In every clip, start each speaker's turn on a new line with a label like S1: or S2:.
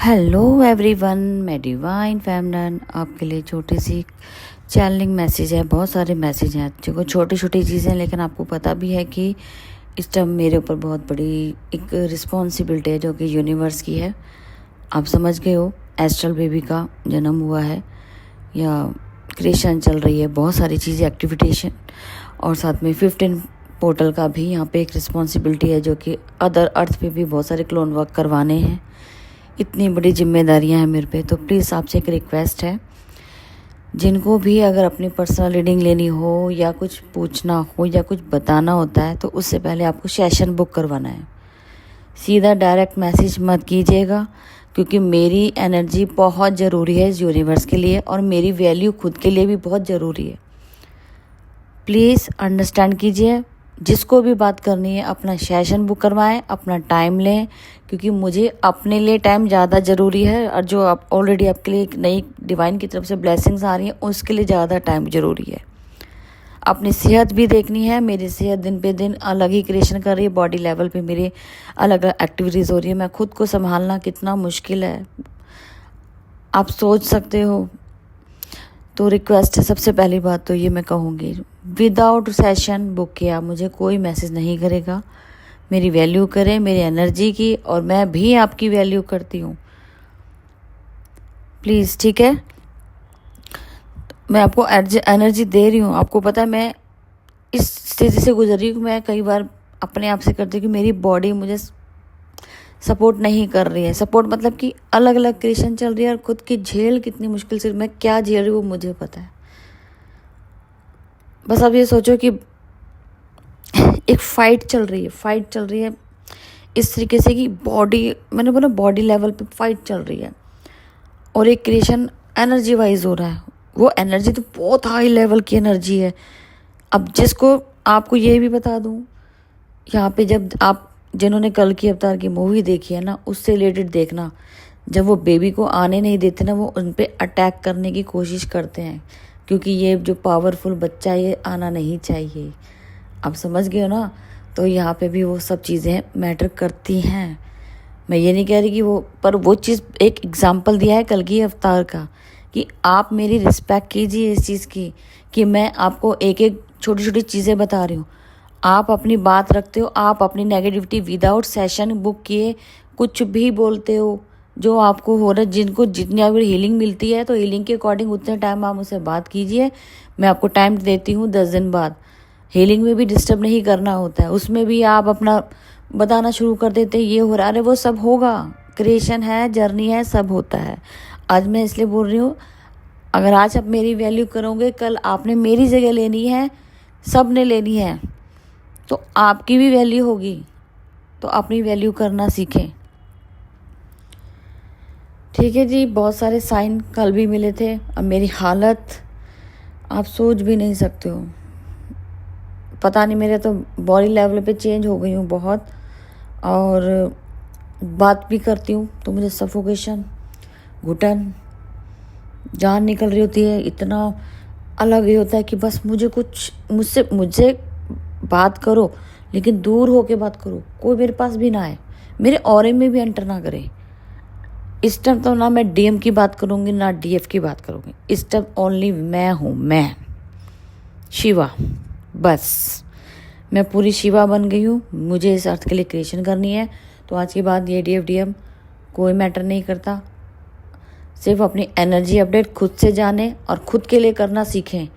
S1: Hello everyone, मैं divine feminine आपके लिए छोटी सी चैनलिंग मैसेज है। बहुत सारे मैसेज हैं, देखो छोटी छोटी चीज़ें, लेकिन आपको पता भी है कि इस टाइम मेरे ऊपर बहुत बड़ी एक रिस्पॉन्सिबिलिटी है जो कि यूनिवर्स की है। आप समझ गए हो, एस्ट्रल बेबी का जन्म हुआ है या क्रिएशन चल रही है, बहुत सारी चीज़ें एक्टिविटेशन, और साथ में 15 पोर्टल का भी यहाँ पे एक रिस्पॉन्सिबिलिटी है जो कि अदर अर्थ पे भी बहुत सारे क्लोन वर्क करवाने हैं। इतनी बड़ी जिम्मेदारियां हैं मेरे पे। तो प्लीज़ आपसे एक रिक्वेस्ट है, जिनको भी अगर अपनी पर्सनल रीडिंग लेनी हो या कुछ पूछना हो या कुछ बताना होता है तो उससे पहले आपको सेशन बुक करवाना है। सीधा डायरेक्ट मैसेज मत कीजिएगा, क्योंकि मेरी एनर्जी बहुत ज़रूरी है इस यूनिवर्स के लिए, और मेरी वैल्यू खुद के लिए भी बहुत ज़रूरी है। प्लीज़ अंडरस्टैंड कीजिए। जिसको भी बात करनी है अपना सेशन बुक करवाएं, अपना टाइम लें, क्योंकि मुझे अपने लिए टाइम ज़्यादा ज़रूरी है, और जो आप ऑलरेडी आपके लिए एक नई डिवाइन की तरफ से ब्लेसिंग्स आ रही हैं उसके लिए ज़्यादा टाइम ज़रूरी है। अपनी सेहत भी देखनी है। मेरी सेहत दिन पे दिन अलग ही क्रिएशन कर रही है, बॉडी लेवल पे मेरी अलग अलग एक्टिविटीज़ हो रही है। मैं खुद को संभालना कितना मुश्किल है आप सोच सकते हो। तो रिक्वेस्ट है, सबसे पहली बात तो ये मैं कहूँगी, विदाउट सेशन बुक किया मुझे कोई मैसेज नहीं करेगा। मेरी वैल्यू करें, मेरी एनर्जी की, और मैं भी आपकी वैल्यू करती हूँ। प्लीज़, ठीक है। मैं आपको एनर्जी दे रही हूँ। आपको पता है मैं इस स्टेज से गुजर रही हूँ। मैं कई बार अपने आप से करती हूँ कि मेरी बॉडी मुझे सपोर्ट नहीं कर रही है। सपोर्ट मतलब कि अलग अलग क्रिएशन चल रही है, और खुद की झेल कितनी मुश्किल से मैं क्या झेल रही हूँ मुझे पता है। बस अब ये सोचो कि एक फाइट चल रही है इस तरीके से कि बॉडी, मैंने बोला बॉडी लेवल पे फाइट चल रही है, और एक क्रिएशन एनर्जी वाइज हो रहा है। वो एनर्जी तो बहुत हाई लेवल की एनर्जी है। अब जिसको आपको ये भी बता दूं, यहाँ पे जब आप जिन्होंने कल की अवतार की मूवी देखी है ना, उससे रिलेटेड देखना, जब वो बेबी को आने नहीं देते ना, वो उन पर अटैक करने की कोशिश करते हैं, क्योंकि ये जो पावरफुल बच्चा है ये आना नहीं चाहिए। आप समझ गए हो ना। तो यहाँ पे भी वो सब चीज़ें मैटर करती हैं। मैं ये नहीं कह रही कि वो चीज़ एक एग्जाम्पल दिया है कल की अवतार का, कि आप मेरी रिस्पेक्ट कीजिए इस चीज़ की, कि मैं आपको एक एक छोटी छोटी चीज़ें बता रही हूँ। आप अपनी बात रखते हो, आप अपनी नेगेटिविटी विदाउट सेशन बुक किए कुछ भी बोलते हो जो आपको हो रहा है। जिनको जितनी आपको हीलिंग मिलती है तो हीलिंग के अकॉर्डिंग उतने टाइम आप मुझसे बात कीजिए। मैं आपको टाइम देती हूँ 10 दिन बाद। हीलिंग में भी डिस्टर्ब नहीं करना होता है, उसमें भी आप अपना बताना शुरू कर देते हैं ये हो रहा है। अरे वो सब होगा, क्रिएशन है, जर्नी है, सब होता है। आज मैं इसलिए बोल रही हूँ, अगर आज आप मेरी वैल्यू करोगे, कल आपने मेरी जगह लेनी है, सब ने लेनी है, तो आपकी भी वैल्यू होगी। तो अपनी वैल्यू करना सीखें, ठीक है जी। बहुत सारे साइन कल भी मिले थे। अब मेरी हालत आप सोच भी नहीं सकते हो। पता नहीं, मेरे तो बॉडी लेवल पे चेंज हो गई हूँ बहुत, और बात भी करती हूँ तो मुझे सफोकेशन, घुटन, जान निकल रही होती है। इतना अलग ये होता है कि बस मुझसे बात करो, लेकिन दूर होके बात करो, कोई मेरे पास भी ना आए, मेरे ऑरे में भी एंटर ना करे। इस टाइम तो ना मैं डीएम की बात करूँगी ना डीएफ की बात करूँगी। इस टाइम ओनली मैं हूँ, मैं शिवा। बस मैं पूरी शिवा बन गई हूँ। मुझे इस अर्थ के लिए क्रिएशन करनी है। तो आज के बाद ये डीएफ डीएम कोई मैटर नहीं करता। सिर्फ अपनी एनर्जी अपडेट खुद से जाने और खुद के लिए करना सीखें।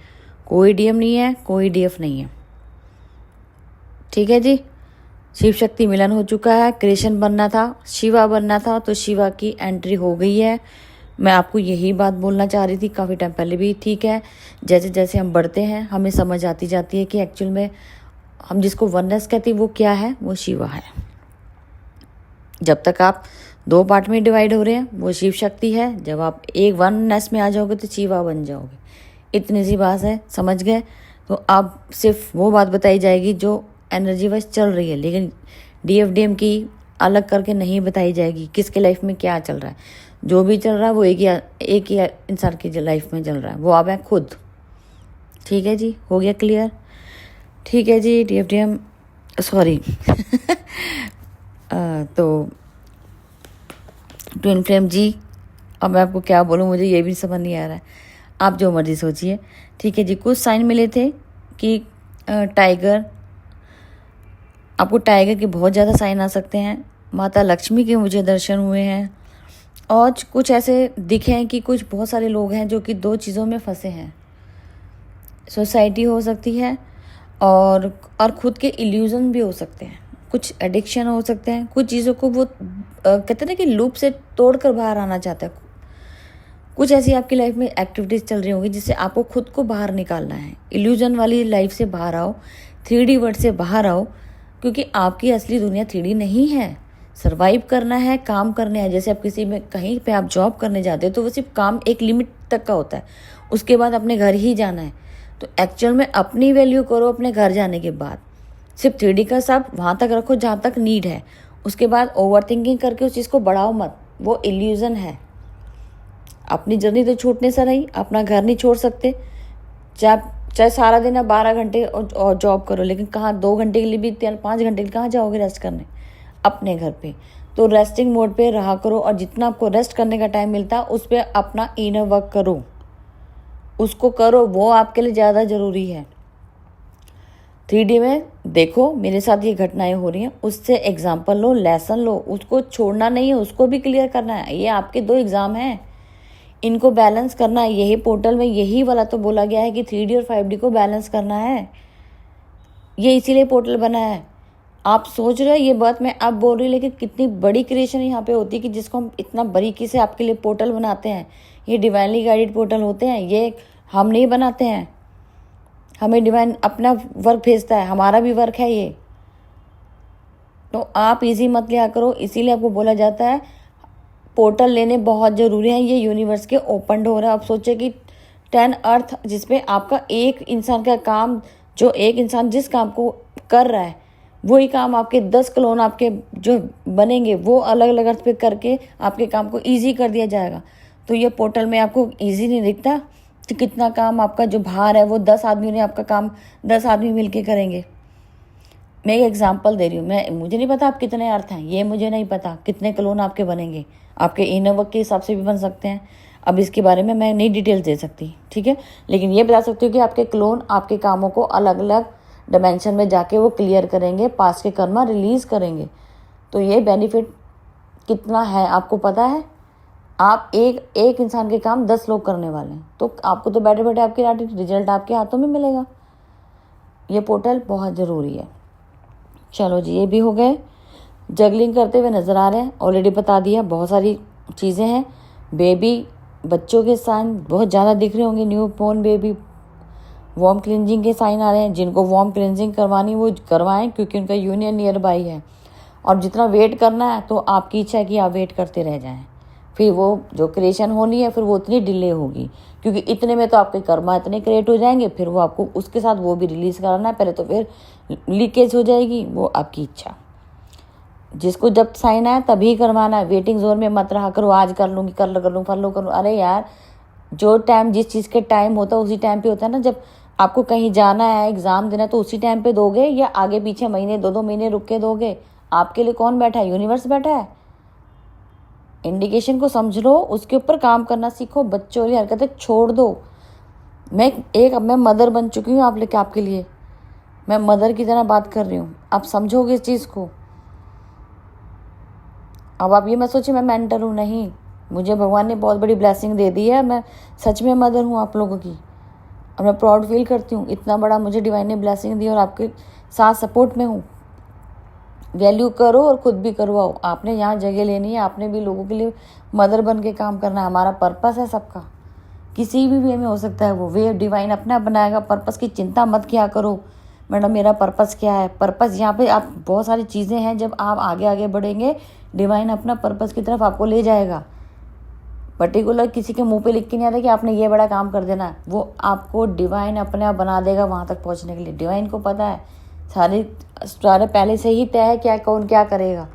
S1: कोई डीएम नहीं है, कोई डीएफ नहीं है, ठीक है जी। शिव शक्ति मिलन हो चुका है। क्रिएशन बनना था, शिवा बनना था, तो शिवा की एंट्री हो गई है। मैं आपको यही बात बोलना चाह रही थी काफ़ी टाइम पहले भी, ठीक है। जैसे जैसे हम बढ़ते हैं हमें समझ आती जाती है कि एक्चुअल में हम जिसको वननेस कहते हैं वो क्या है, वो शिवा है। जब तक आप 2 पार्ट में डिवाइड हो रहे हैं वो शिव शक्ति है। जब आप एक वननेस में आ जाओगे तो शिवा बन जाओगे। इतनी सी बात है, समझ गए। तो अब सिर्फ वो बात बताई जाएगी जो एनर्जी वाइज चल रही है, लेकिन डीएफडीएम की अलग करके नहीं बताई जाएगी। किसके लाइफ में क्या चल रहा है, जो भी चल रहा है वो एक ही इंसान की लाइफ में चल रहा है, वो आप हैं खुद, ठीक है जी। हो गया क्लियर, ठीक है जी। डीएफडीएम सॉरी तो ट्विन फ्लेम जी, अब मैं आपको क्या बोलूँ, मुझे ये भी समझ नहीं आ रहा है, आप जो मर्जी सोचिए। ठीक है जी, कुछ साइन मिले थे कि टाइगर, आपको टाइगर के बहुत ज़्यादा साइन आ सकते हैं। माता लक्ष्मी के मुझे दर्शन हुए हैं, और कुछ ऐसे दिखे हैं कि कुछ बहुत सारे लोग हैं जो कि दो चीज़ों में फंसे हैं। सोसाइटी हो सकती है, और खुद के इल्यूजन भी हो सकते हैं, कुछ एडिक्शन हो सकते हैं, कुछ चीज़ों को वो कहते हैं ना कि लूप से तोड़ कर बाहर आना चाहता है। कुछ ऐसी आपकी लाइफ में एक्टिविटीज़ चल रही होंगी जिससे आपको खुद को बाहर निकालना है। इल्यूजन वाली लाइफ से बाहर आओ, 3D वर्ल्ड से बाहर आओ, क्योंकि आपकी असली दुनिया 3D नहीं है। सर्वाइव करना है, काम करने हैं। जैसे आप किसी में कहीं पे आप जॉब करने जाते हो तो वो सिर्फ काम एक लिमिट तक का होता है, उसके बाद अपने घर ही जाना है। तो एक्चुअल में अपनी वैल्यू करो अपने घर जाने के बाद। सिर्फ 3D का सब वहाँ तक रखो जहाँ तक नीड है, उसके बाद ओवर थिंकिंग करके उस चीज़ को बढ़ाओ मत, वो इल्यूजन है। अपनी जर्नी तो छूटने से नहीं, अपना घर नहीं छोड़ सकते। चाहे सारा दिन आप 12 घंटे और जॉब करो, लेकिन कहाँ 2 घंटे के लिए भी 5 घंटे के लिए कहाँ जाओगे रेस्ट करने? अपने घर पे। तो रेस्टिंग मोड पे रहा करो, और जितना आपको रेस्ट करने का टाइम मिलता है उस पर अपना इनर वर्क करो, उसको करो, वो आपके लिए ज़्यादा ज़रूरी है। 3D में देखो मेरे साथ ये घटनाएं हो रही हैं, उससे एग्जाम्पल लो, लेसन लो, उसको छोड़ना नहीं है, उसको भी क्लियर करना है। ये आपके 2 एग्ज़ाम हैं, इनको बैलेंस करना है। यही पोर्टल में यही वाला तो बोला गया है कि 3D और 5D को बैलेंस करना है। ये इसीलिए पोर्टल बना है। आप सोच रहे हो ये बात मैं अब बोल रही हूँ, लेकिन कितनी बड़ी क्रिएशन यहाँ पे होती है कि जिसको हम इतना बारीकी से आपके लिए पोर्टल बनाते हैं। ये डिवाइनली गाइडेड पोर्टल होते हैं, ये हम नहीं बनाते हैं, हमें डिवाइन अपना वर्क भेजता है, हमारा भी वर्क है ये। तो आप इजी मत लिया करो, इसीलिए आपको बोला जाता है पोर्टल लेने बहुत ज़रूरी है। ये यूनिवर्स के ओपन डोर है। आप सोचे कि 10 अर्थ जिसपे आपका एक इंसान का काम, जो एक इंसान जिस काम को कर रहा है वही काम आपके 10 क्लोन आपके जो बनेंगे वो अलग अलग अर्थ पे करके आपके काम को इजी कर दिया जाएगा। तो ये पोर्टल में आपको इजी नहीं दिखता तो कितना काम आपका जो भार है वो 10 आदमियों ने आपका काम 10 आदमी मिलके करेंगे। मैं एक एग्जांपल दे रही हूँ, मुझे नहीं पता आप कितने अर्थ हैं, ये मुझे नहीं पता कितने क्लोन आपके बनेंगे, आपके इनर वर्क के हिसाब से भी बन सकते हैं। अब इसके बारे में मैं नहीं डिटेल्स दे सकती, ठीक है, लेकिन ये बता सकती हूँ कि आपके क्लोन आपके कामों को अलग अलग डिमेंशन में जाके वो क्लियर करेंगे, पास के कर्मा रिलीज करेंगे। तो ये बेनिफिट कितना है आपको पता है? आप एक इंसान के काम 10 लोग करने वाले हैं, तो आपको तो बैठे बैठे आपकी रिजल्ट आपके हाथों में मिलेगा। ये पोर्टल बहुत ज़रूरी है। चलो जी, ये भी हो गए। जगलिंग करते हुए नज़र आ रहे हैं, ऑलरेडी बता दिया, बहुत सारी चीज़ें हैं। बेबी, बच्चों के साइन बहुत ज़्यादा दिख रहे होंगे, new born baby. Warm cleansing के साइन आ रहे हैं, जिनको वार्म क्लिनजिंग करवानी वो करवाएं, क्योंकि उनका यूनियन नियर बाई है। और जितना वेट करना है तो आपकी इच्छा है कि आप वेट करते रह जाएं, फिर वो जो क्रिएशन होनी है फिर वो उतनी डिले होगी, क्योंकि इतने में तो आपके कर्मा इतने क्रिएट हो जाएंगे, फिर वो आपको उसके साथ वो भी रिलीज़ कराना है, पहले तो फिर लीकेज हो जाएगी, वो आपकी इच्छा। जिसको जब साइन आए तभी करवाना है, वेटिंग जोन में मत रहा करो, आज कर लूँगी, कर लूँ, फल लो करूँ। अरे यार, जो टाइम जिस चीज़ के टाइम होता है उसी टाइम पे होता है ना। जब आपको कहीं जाना है, एग्ज़ाम देना है, तो उसी टाइम पे दोगे या आगे पीछे महीने 2-2 महीने रुक के दोगे? आपके लिए कौन बैठा है? यूनिवर्स बैठा है। इंडिकेशन को समझ लो, उसके ऊपर काम करना सीखो, बच्चों वाली हरकतें छोड़ दो। अब मैं मदर बन चुकी हूँ आपके लिए, मैं मदर की तरह बात कर रही हूँ, आप समझोगे इस चीज़ को। अब आप ये मत सोचिए मैं मेंटर हूँ, नहीं, मुझे भगवान ने बहुत बड़ी ब्लेसिंग दे दी है, मैं सच में मदर हूँ आप लोगों की, और मैं प्राउड फील करती हूँ, इतना बड़ा मुझे डिवाइन ने ब्लेसिंग दी और आपके साथ सपोर्ट में हूँ। वैल्यू करो और खुद भी करवाओ। आपने यहाँ जगह लेनी है, आपने भी लोगों के लिए मदर बन के काम करना है। हमारा पर्पस है सबका, किसी भी वे में हो सकता है, वो वे डिवाइन अपना बनाएगा। पर्पस की चिंता मत किया करो, मैडम मेरा पर्पस क्या है। पर्पस यहाँ पे आप बहुत सारी चीज़ें हैं, जब आप आगे आगे बढ़ेंगे डिवाइन अपना पर्पस की तरफ आपको ले जाएगा। पर्टिकुलर किसी के मुंह पे लिख के नहीं आता कि आपने ये बड़ा काम कर देना है, वो आपको डिवाइन अपने आप बना देगा वहाँ तक पहुँचने के लिए। डिवाइन को पता है, सारे पहले से ही तय है क्या कौन क्या करेगा,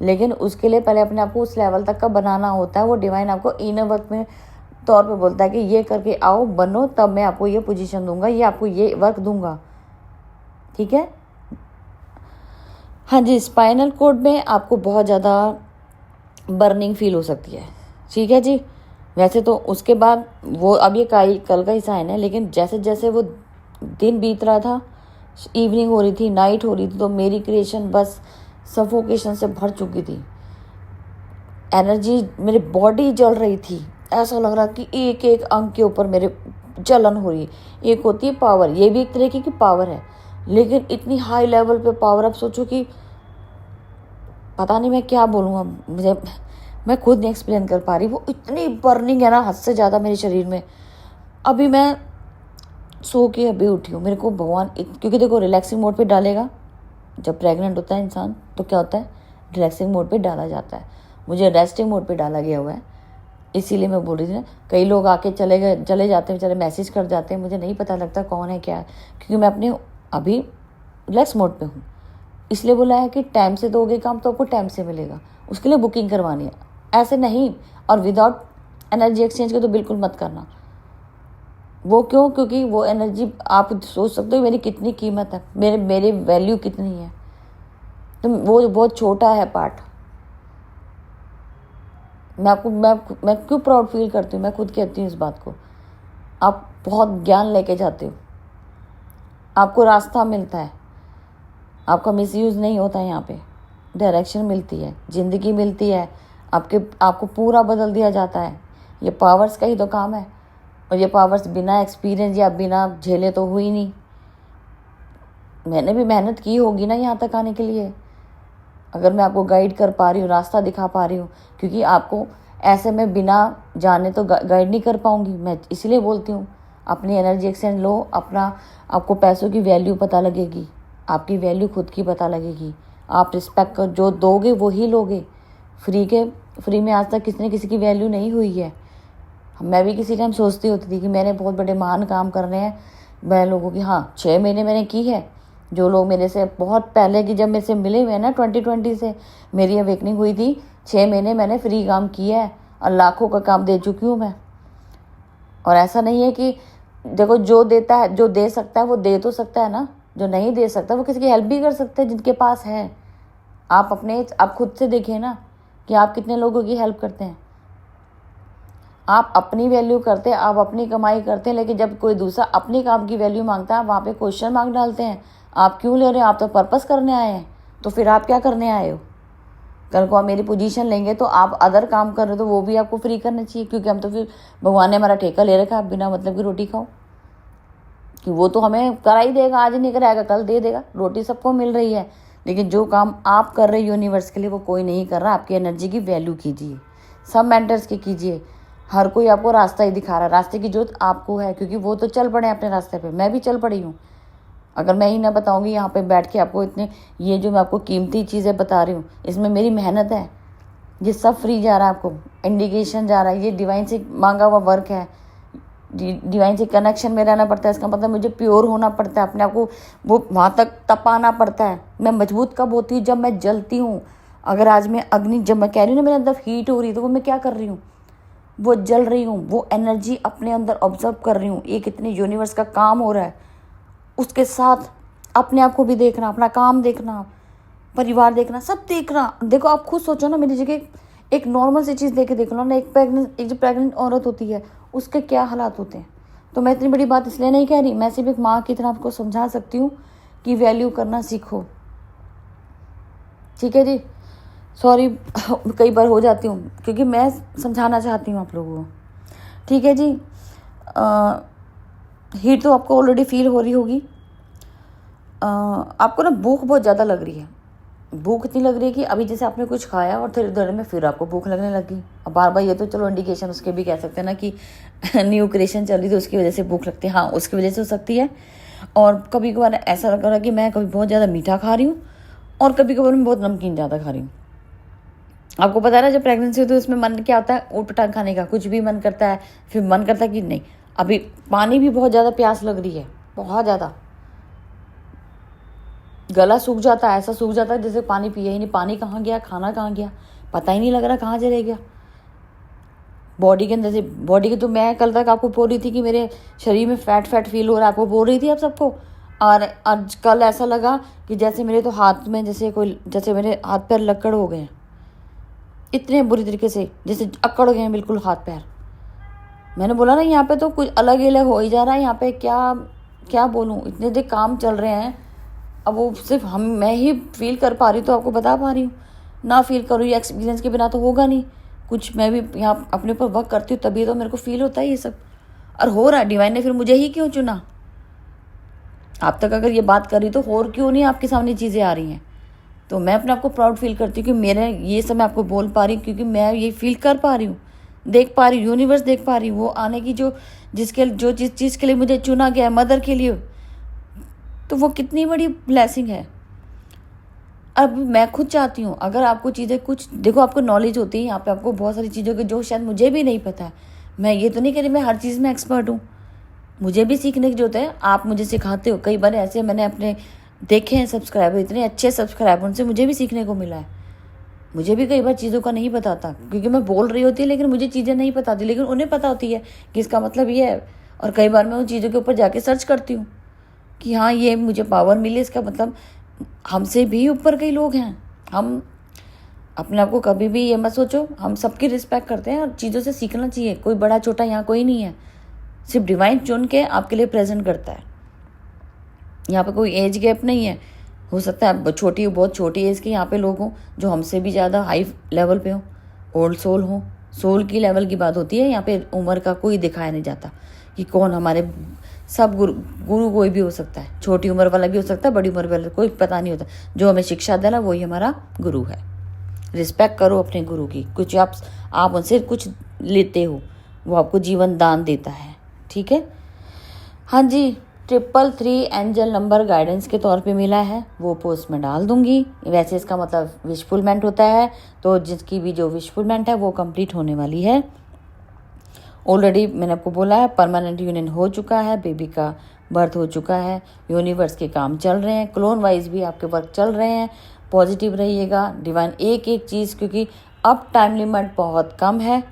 S1: लेकिन उसके लिए पहले अपने आप को उस लेवल तक का बनाना होता है। वो डिवाइन आपको इनर वर्क में तौर पे बोलता है कि ये करके आओ, बनो, तब मैं आपको ये पोजीशन दूंगा, ये आपको ये वर्क दूंगा, ठीक है। हाँ जी, स्पाइनल कोड में आपको बहुत ज़्यादा बर्निंग फील हो सकती है। ठीक है जी। वैसे तो उसके बाद वो, अब ये कल का ही साइन है, लेकिन जैसे जैसे वो दिन बीत रहा था, इवनिंग हो रही थी, नाइट हो रही थी, तो मेरी क्रिएशन बस सफोकेशन से भर चुकी थी। एनर्जी, मेरी बॉडी जल रही थी, ऐसा लग रहा कि एक एक अंग के ऊपर मेरे जलन हो रही है। एक होती है पावर, ये भी एक तरीके की पावर है, लेकिन इतनी हाई लेवल पे पावर, अब सोचो कि पता नहीं मैं क्या बोलूँ, अब मुझे, मैं खुद नहीं एक्सप्लेन कर पा रही। वो इतनी बर्निंग है ना, हद से ज़्यादा मेरे शरीर में। अभी मैं सो के अभी उठी हूँ। मेरे को भगवान, क्योंकि देखो रिलैक्सिंग मोड पे डालेगा, जब प्रेग्नेंट होता है इंसान तो क्या होता है, रिलैक्सिंग मोड पे डाला जाता है। मुझे रेस्टिंग मोड पे डाला गया हुआ है, इसीलिए मैं बोल रही थी ना। कई लोग आके चले जाते हैं बेचारे, मैसेज कर जाते हैं, मुझे नहीं पता लगता कौन है क्या है, क्योंकि मैं अपने अभी रिलैक्स मोड पे हूँ। इसलिए बोला है कि टाइम से दोगे काम तो आपको टाइम से मिलेगा, उसके लिए बुकिंग करवानी है, ऐसे नहीं। और विदाउट एनर्जी एक्सचेंज के तो बिल्कुल मत करना। वो क्यों? क्योंकि वो एनर्जी, आप सोच सकते हो मेरी कितनी कीमत है, मेरे वैल्यू कितनी है, तो वो बहुत छोटा है पार्ट। मैं क्यों प्राउड फील करती हूँ, मैं खुद कहती हूँ इस बात को। आप बहुत ज्ञान लेके जाते हो, आपको रास्ता मिलता है, आपका मिसयूज़ नहीं होता है, यहाँ पे डायरेक्शन मिलती है, ज़िंदगी मिलती है, आपको पूरा बदल दिया जाता है। ये पावर्स का ही तो काम है, और ये पावर्स बिना एक्सपीरियंस या बिना झेले तो हुई नहीं। मैंने भी मेहनत की होगी ना यहाँ तक आने के लिए, अगर मैं आपको गाइड कर पा रही हूँ, रास्ता दिखा पा रही हूँ, क्योंकि आपको ऐसे में बिना जाने तो गाइड नहीं कर पाऊँगी। मैं इसलिए बोलती हूँ, अपनी एनर्जी एक्सचेंज लो, आपको पैसों की वैल्यू पता लगेगी, आपकी वैल्यू खुद की पता लगेगी। आप रिस्पेक्ट कर जो दोगे वो ही लोगे। फ्री में आज तक किसी ने किसी की वैल्यू नहीं हुई है। मैं भी किसी टाइम सोचती होती थी कि मैंने बहुत बड़े महान काम करने हैं, मैं लोगों की, हाँ 6 महीने मैंने की है। जो लोग मेरे से बहुत पहले की, जब मेरे से मिले हुए ना 2020 से मेरी अवेकनिंग हुई थी, 6 महीने मैंने फ्री काम किया है, और लाखों का काम दे चुकी हूँ मैं। और ऐसा नहीं है कि देखो, जो देता है, जो दे सकता है वो दे तो सकता है ना, जो नहीं दे सकता वो किसी की हेल्प भी कर सकता है जिनके पास है। आप खुद से देखिए ना कि आप कितने लोगों की हेल्प करते हैं। आप अपनी वैल्यू करते हैं, आप अपनी कमाई करते हैं, लेकिन जब कोई दूसरा अपनी काम की वैल्यू मांगता है, वहाँ पे क्वेश्चन मार्क डालते हैं, आप क्यों ले रहे हो, आप तो पर्पस करने आए हैं, तो फिर आप क्या करने आए हो? कल को आप मेरी पोजीशन लेंगे तो आप अदर काम कर रहे हो, तो वो भी आपको फ्री करना चाहिए, क्योंकि हम तो फिर भगवान ने हमारा ठेका ले रखा है, आप बिना मतलब की रोटी खाओ, कि वो तो हमें करा ही देगा, आज नहीं कराएगा कल दे देगा। रोटी सबको मिल रही है, लेकिन जो काम आप कर रहे हो यूनिवर्स के लिए वो कोई नहीं कर रहा। आपकी एनर्जी की वैल्यू कीजिए, सब मेंटर्स की कीजिए। हर कोई आपको रास्ता ही दिखा रहा है, रास्ते की जरूरत आपको है, क्योंकि वो तो चल पड़े अपने रास्ते पे, मैं भी चल पड़ी हूँ। अगर मैं ही ना बताऊँगी यहाँ पे बैठ के आपको, इतने ये जो मैं आपको कीमती चीज़ें बता रही हूँ, इसमें मेरी मेहनत है, ये सब फ्री जा रहा है, आपको इंडिकेशन जा रहा है, ये डिवाइन से मांगा हुआ वर्क है। डिवाइन से कनेक्शन में रहना पड़ता है, इसका मतलब मुझे प्योर होना पड़ता है, अपने आप को वो वहाँ तक तपाना पड़ता है। मैं मजबूत कब होती हूँ? जब मैं जलती हूँ। अगर आज मैं अग्नि, जब मैं कह रही हूँ ना मेरे अंदर हीट हो रही है, तो वो मैं क्या कर रही हूँ? वो जल रही हूँ, वो एनर्जी अपने अंदर ऑब्जर्व कर रही हूँ। ये कितनी यूनिवर्स का काम हो रहा है, उसके साथ अपने आप को भी देखना, अपना काम देखना, परिवार देखना, सब देखना। देखो आप खुद सोचो ना, मेरी जगह एक नॉर्मल सी चीज़ देख लो ना, एक जो प्रेग्नेंट औरत होती है उसके क्या हालात होते हैं। तो मैं इतनी बड़ी बात इसलिए नहीं कह रही, मैं सिर्फ एक माँ की तरह आपको समझा सकती हूँ कि वैल्यू करना सीखो। ठीक है जी, सॉरी कई बार हो जाती हूँ, क्योंकि मैं समझाना चाहती हूँ आप लोगों को। ठीक है जी, हीट तो आपको ऑलरेडी फील हो रही होगी। आपको ना भूख बहुत ज़्यादा लग रही है। भूख इतनी लग रही है कि अभी जैसे आपने कुछ खाया और थोड़ी देर में फिर आपको भूख लगने लगी। अब बार बार ये तो चलो इंडिकेशन उसके भी कह सकते हैं ना कि न्यू क्रिएशन चल रही थी, उसकी वजह से भूख लगती है। हाँ, उसकी वजह से हो सकती है। और कभी कभार ऐसा लग रहा है कि मैं कभी बहुत ज़्यादा मीठा खा रही हूँ, और कभी कभार मैं बहुत नमकीन ज़्यादा खा रही हूँ। आपको पता है ना, जब प्रेगनेंसी होती है उसमें मन क्या होता है, ऊट पटांग खाने का, कुछ भी मन करता है। फिर मन करता है कि नहीं, अभी पानी भी बहुत ज़्यादा प्यास लग रही है, बहुत ज़्यादा। गला सूख जाता है, ऐसा सूख जाता है जैसे पानी पिया ही नहीं। पानी कहाँ गया, खाना कहाँ गया, पता ही नहीं लग रहा कहाँ चले गया। बॉडी के अंदर से, बॉडी के तो मैं कल तक आपको बोल रही थी कि मेरे शरीर में फैट फील हो रहा है, आपको बोल रही थी आप सबको। और आज कल ऐसा लगा कि जैसे मेरे तो हाथ में जैसे मेरे हाथ पैर लकड़ हो गए हैं, इतने बुरी तरीके से जैसे अकड़ गए हैं बिल्कुल हाथ पैर। मैंने बोला ना यहाँ पे तो कुछ अलग ही अलग हो ही जा रहा है। यहाँ पे क्या क्या बोलूँ, इतने देर काम चल रहे हैं। अब वो सिर्फ मैं ही फील कर पा रही हूँ तो आपको बता पा रही हूँ। ना फील करूँ ये एक्सपीरियंस के बिना तो होगा नहीं कुछ। मैं भी यहाँ अपने ऊपर वर्क करती हूँ तभी तो मेरे को फील होता है ये सब। और हो रहा है, डिवाइन ने फिर मुझे ही क्यों चुना? आप तक अगर ये बात कर रही तो और क्यों नहीं आपके सामने चीज़ें आ रही हैं? तो मैं अपने आप को प्राउड फील करती हूँ कि मेरे ये सब मैं आपको बोल पा रही हूँ क्योंकि मैं ये फील कर पा रही हूँ, देख पा रही हूँ, यूनिवर्स देख पा रही हूँ। वो आने की जो जिस चीज़ के लिए मुझे चुना गया है, मदर के लिए, तो वो कितनी बड़ी ब्लेसिंग है। अब मैं खुद चाहती हूँ अगर आपको चीज़ें कुछ देखो, आपको नॉलेज होती है यहाँ पे, आपको बहुत सारी चीज़ों की जो शायद मुझे भी नहीं पता है। मैं ये तो नहीं कह रही मैं हर चीज़ में एक्सपर्ट हूँ, मुझे भी सीखने की जरूरत है। आप मुझे सिखाते हो, कई बार ऐसे मैंने अपने देखे हैं सब्सक्राइबर, इतने अच्छे सब्सक्राइबर, उनसे मुझे भी सीखने को मिला है। मुझे भी कई बार चीज़ों का नहीं पता था क्योंकि मैं बोल रही होती है लेकिन मुझे चीज़ें नहीं पता थी, लेकिन उन्हें पता होती है कि इसका मतलब ये है। और कई बार मैं उन चीज़ों के ऊपर जाके सर्च करती हूँ कि हाँ ये मुझे पावर मिली, इसका मतलब हमसे भी ऊपर कई लोग हैं। हम अपने आप को कभी भी ये मत सोचो, हम सबकी रिस्पेक्ट करते हैं और चीज़ों से सीखना चाहिए। कोई बड़ा छोटा यहाँ कोई नहीं है, सिर्फ डिवाइन चुन के आपके लिए प्रेजेंट करता है। यहाँ पे कोई एज गैप नहीं है। हो सकता है छोटी बहुत छोटी एज के यहाँ पे लोग हों जो हमसे भी ज़्यादा हाई लेवल पे हों, ओल्ड सोल हों। सोल की लेवल की बात होती है, यहाँ पे उम्र का कोई दिखाया नहीं जाता कि कौन हमारे सब गुरु कोई भी हो सकता है, छोटी उम्र वाला भी हो सकता है, बड़ी उम्र वाला, कोई पता नहीं होता। जो हमें शिक्षा देना वही हमारा गुरु है। रिस्पेक्ट करो अपने गुरु की। कुछ आप उनसे कुछ लेते हो, वो आपको जीवन दान देता है, ठीक है। हाँ जी, 333 एंजल नंबर गाइडेंस के तौर पे मिला है, वो पोस्ट में डाल दूंगी। वैसे इसका मतलब विशफुलमेंट होता है, तो जिसकी भी जो विशफुलमेंट है वो कंप्लीट होने वाली है। ऑलरेडी मैंने आपको बोला है परमानेंट यूनियन हो चुका है, बेबी का बर्थ हो चुका है, यूनिवर्स के काम चल रहे हैं, क्लोन वाइज भी आपके वर्क चल रहे हैं। पॉजिटिव रहिएगा। डिवाइन एक एक चीज़, क्योंकि अब टाइम लिमिट बहुत कम है,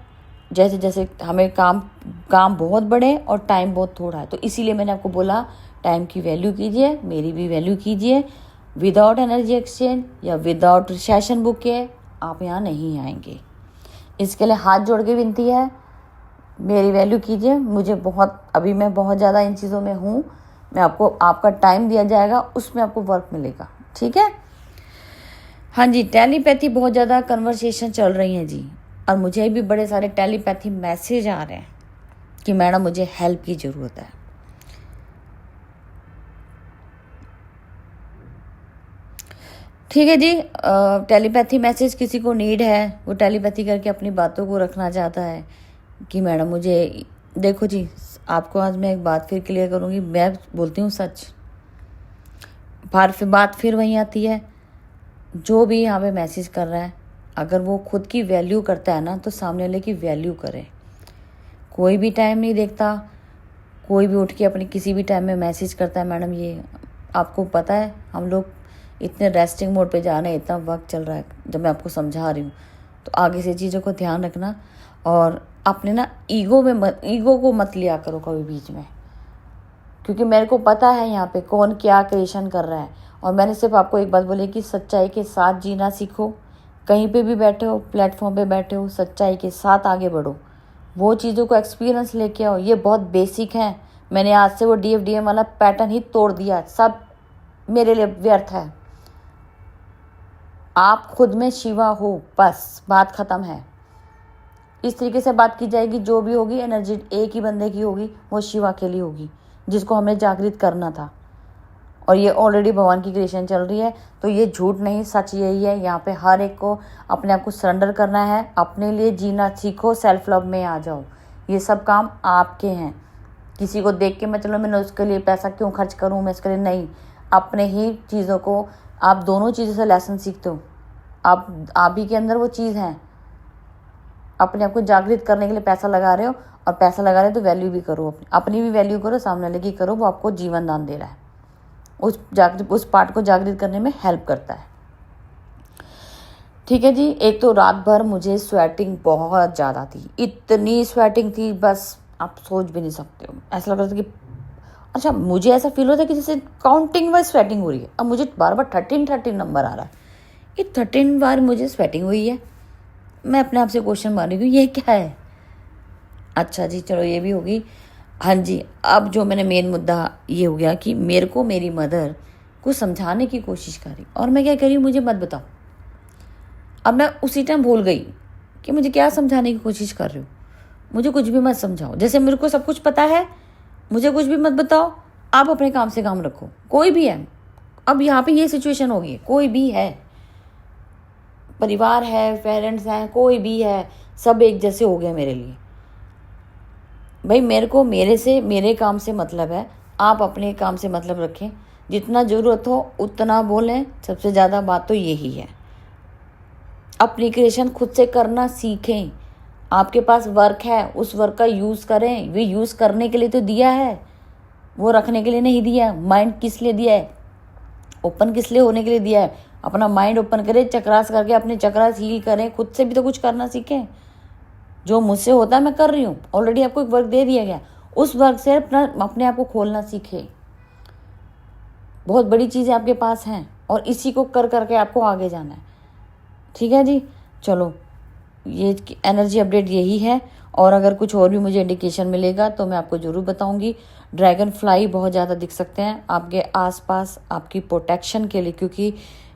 S1: जैसे जैसे हमें काम बहुत बड़े और टाइम बहुत थोड़ा है, तो इसीलिए मैंने आपको बोला टाइम की वैल्यू कीजिए, मेरी भी वैल्यू कीजिए। विदाउट एनर्जी एक्सचेंज या विदाउट सेशन बुक के आप यहाँ नहीं आएंगे। इसके लिए हाथ जोड़ के विनती है, मेरी वैल्यू कीजिए। मुझे अभी मैं बहुत ज़्यादा इन चीज़ों में हूँ। मैं आपको आपका टाइम दिया जाएगा, उसमें आपको वर्क मिलेगा, ठीक है। हाँ जी, टेलीपैथी बहुत ज़्यादा कन्वर्सेशन चल रही हैं जी, और मुझे भी बड़े सारे टेलीपैथी मैसेज आ रहे हैं कि मैडम मुझे हेल्प की ज़रूरत है। ठीक है जी, टेलीपैथी मैसेज किसी को नीड है, वो टेलीपैथी करके अपनी बातों को रखना चाहता है कि मैडम मुझे देखो जी, आपको आज मैं एक बात फिर क्लियर करूँगी, मैं बोलती हूँ सच। बात फिर वहीं आती है, जो भी यहाँ पे मैसेज कर रहा है अगर वो खुद की वैल्यू करता है ना, तो सामने वाले की वैल्यू करे। कोई भी टाइम नहीं देखता, कोई भी उठ के अपने किसी भी टाइम में मैसेज करता है। मैडम ये आपको पता है, हम लोग इतने रेस्टिंग मोड पे जा रहे हैं, इतना वक्त चल रहा है। जब मैं आपको समझा रही हूँ तो आगे से चीज़ों को ध्यान रखना, और अपने ना ईगो को मत लिया करो कभी बीच में, क्योंकि मेरे को पता है यहाँ पे कौन क्या क्रिएशन कर रहा है। और मैंने सिर्फ आपको एक बात बोली कि सच्चाई के साथ जीना सीखो। कहीं पे भी बैठे हो, प्लेटफॉर्म पे बैठे हो, सच्चाई के साथ आगे बढ़ो, वो चीज़ों को एक्सपीरियंस लेके आओ। ये बहुत बेसिक है। मैंने आज से वो DFDM वाला पैटर्न ही तोड़ दिया, सब मेरे लिए व्यर्थ है। आप खुद में शिवा हो, बस बात ख़त्म है। इस तरीके से बात की जाएगी, जो भी होगी एनर्जी एक ही बंदे की होगी, वो शिवा के लिए होगी, जिसको हमें जागृत करना था। और ये ऑलरेडी भगवान की क्रिएशन चल रही है, तो ये झूठ नहीं, सच यही है। यहाँ पे हर एक को अपने आप को सरेंडर करना है, अपने लिए जीना सीखो, सेल्फ लव में आ जाओ। ये सब काम आपके हैं। किसी को देख के मैं चलो मैंने उसके लिए पैसा क्यों खर्च करूँ, मैं इसके लिए नहीं। अपने ही चीज़ों को, आप दोनों चीज़ों से लेसन सीखते हो। आप ही के अंदर वो चीज़ है। अपने आप को जागृत करने के लिए पैसा लगा रहे हो, और पैसा लगा रहे हो तो वैल्यू भी करो, अपनी भी वैल्यू करो, सामने वाले की करो। वो आपको जीवन दान दे रहा है, उस पार्ट को जागृत करने में हेल्प करता है। ठीक है जी। एक तो रात भर मुझे स्वेटिंग बहुत ज़्यादा थी, इतनी स्वेटिंग थी, बस आप सोच भी नहीं सकते हो। ऐसा लग रहा था कि अच्छा, मुझे ऐसा फील होता है कि जैसे काउंटिंग वाइज स्वेटिंग हो रही है। अब मुझे बार बार 13 नंबर आ रहा है, ये 13 बार मुझे स्वेटिंग हुई है। मैं अपने आप से क्वेश्चन मार रही हूँ ये क्या है। अच्छा जी, चलो ये भी होगी। हाँ जी, अब जो मैंने मेन मुद्दा ये हो गया कि मेरे को मेरी मदर को समझाने की कोशिश करी और मैं क्या करी, मुझे मत बताओ। अब मैं उसी टाइम भूल गई कि मुझे क्या समझाने की कोशिश कर रही हो। मुझे कुछ भी मत समझाओ, जैसे मेरे को सब कुछ पता है, मुझे कुछ भी मत बताओ। आप अपने काम से काम रखो, कोई भी है। अब यहाँ पे ये सिचुएशन होगी, कोई भी है, परिवार है, पेरेंट्स हैं, कोई भी है, सब एक जैसे हो गए मेरे लिए। भाई मेरे को मेरे काम से मतलब है, आप अपने काम से मतलब रखें। जितना ज़रूरत हो उतना बोलें। सबसे ज़्यादा बात तो यही है, अपनी क्रिएशन खुद से करना सीखें। आपके पास वर्क है, उस वर्क का यूज़ करें। वे यूज़ करने के लिए तो दिया है, वो रखने के लिए नहीं दिया। माइंड किस लिए दिया है, ओपन किस लिए होने के लिए दिया है। अपना माइंड ओपन करें, चक्रास करके अपने चक्रास हील करें, खुद से भी तो कुछ करना सीखें। जो मुझसे होता है मैं कर रही हूँ, ऑलरेडी आपको एक वर्क दे दिया गया, उस वर्क से अपने आप को खोलना सीखें। बहुत बड़ी चीज़ें आपके पास हैं और इसी को कर करके आपको आगे जाना है। ठीक है जी, चलो ये एनर्जी अपडेट यही है। और अगर कुछ और भी मुझे इंडिकेशन मिलेगा तो मैं आपको ज़रूर बताऊंगी। ड्रैगन फ्लाई बहुत ज़्यादा दिख सकते हैं आपके आसपास आपकी प्रोटेक्शन के लिए, क्योंकि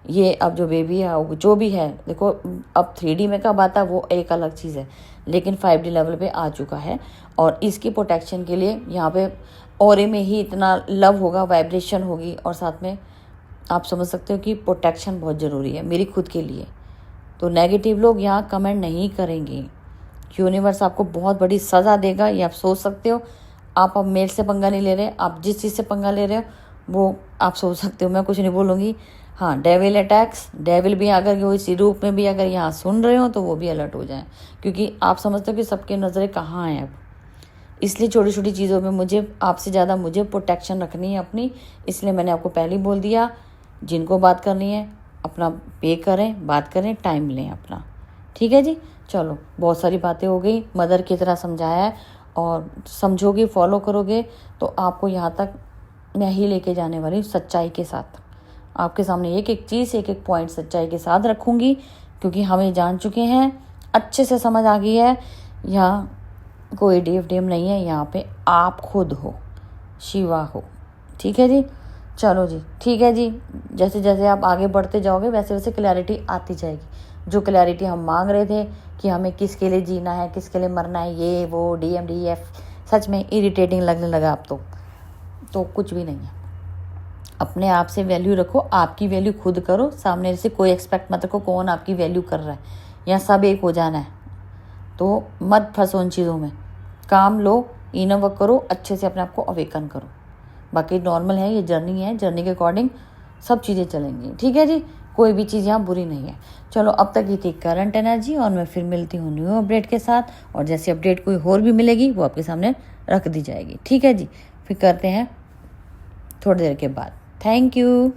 S1: ये अब जो बेबी है जो भी है, देखो अब 3D में कब आता है वो एक अलग चीज़ है, लेकिन 5D लेवल पे आ चुका है। और इसकी प्रोटेक्शन के लिए यहाँ पे ऑरे में ही इतना लव होगा, वाइब्रेशन होगी, और साथ में आप समझ सकते हो कि प्रोटेक्शन बहुत ज़रूरी है मेरी खुद के लिए। तो नेगेटिव लोग यहाँ कमेंट नहीं करेंगे। यूनिवर्स आपको बहुत बड़ी सज़ा देगा, ये आप सोच सकते हो। आप अब मेरे से पंगा नहीं ले रहे, आप जिस चीज़ से पंगा ले रहे हो वो आप सोच सकते हो, मैं कुछ नहीं बोलूँगी। हाँ, डेविल अटैक्स, डेविल भी अगर वो इसी रूप में भी अगर यहाँ सुन रहे हो तो वो भी अलर्ट हो जाएं, क्योंकि आप समझते हो कि सबकी नज़रें कहाँ हैं अब। इसलिए छोटी छोटी चीज़ों में मुझे आपसे ज़्यादा मुझे प्रोटेक्शन रखनी है अपनी, इसलिए मैंने आपको पहले ही बोल दिया। जिनको बात करनी है अपना पे करें, बात करें, टाइम लें अपना। ठीक है जी, चलो बहुत सारी बातें हो गई, मदर की तरह समझाया है, और समझोगे, फॉलो करोगे तो आपको यहाँ तक मैं ही लेके जाने वाली हूँ सच्चाई के साथ। आपके सामने एक एक चीज़, एक एक पॉइंट सच्चाई के साथ रखूँगी, क्योंकि हमें जान चुके हैं, अच्छे से समझ आ गई है। यहाँ कोई डेम नहीं है, यहाँ पे आप खुद हो, शिवा हो। ठीक है जी, चलो जी, ठीक है जी। जैसे जैसे आप आगे बढ़ते जाओगे वैसे वैसे क्लैरिटी आती जाएगी। जो क्लैरिटी हम मांग रहे थे कि हमें किसके लिए जीना है, किसके लिए मरना है, ये वो DMDF, सच में इरिटेटिंग लगने लगा अब तो कुछ भी नहीं है। अपने आप से वैल्यू रखो, आपकी वैल्यू खुद करो, सामने से कोई एक्सपेक्ट मत रखो कौन आपकी वैल्यू कर रहा है। यहाँ सब एक हो जाना है, तो मत फंसो उन चीज़ों में। काम लो, इनर वर्क करो, अच्छे से अपने आप को अवेकन करो। बाकी नॉर्मल है, ये जर्नी है, जर्नी के अकॉर्डिंग सब चीज़ें चलेंगी। ठीक है जी, कोई भी चीज़ यहाँ बुरी नहीं है। चलो अब तक ये थी करंट एनर्जी, और मैं फिर मिलती हूँ न्यू अपडेट के साथ, और जैसे अपडेट कोई और भी मिलेगी वो आपके सामने रख दी जाएगी। ठीक है जी, फिर करते हैं थोड़ी देर के बाद। Thank you.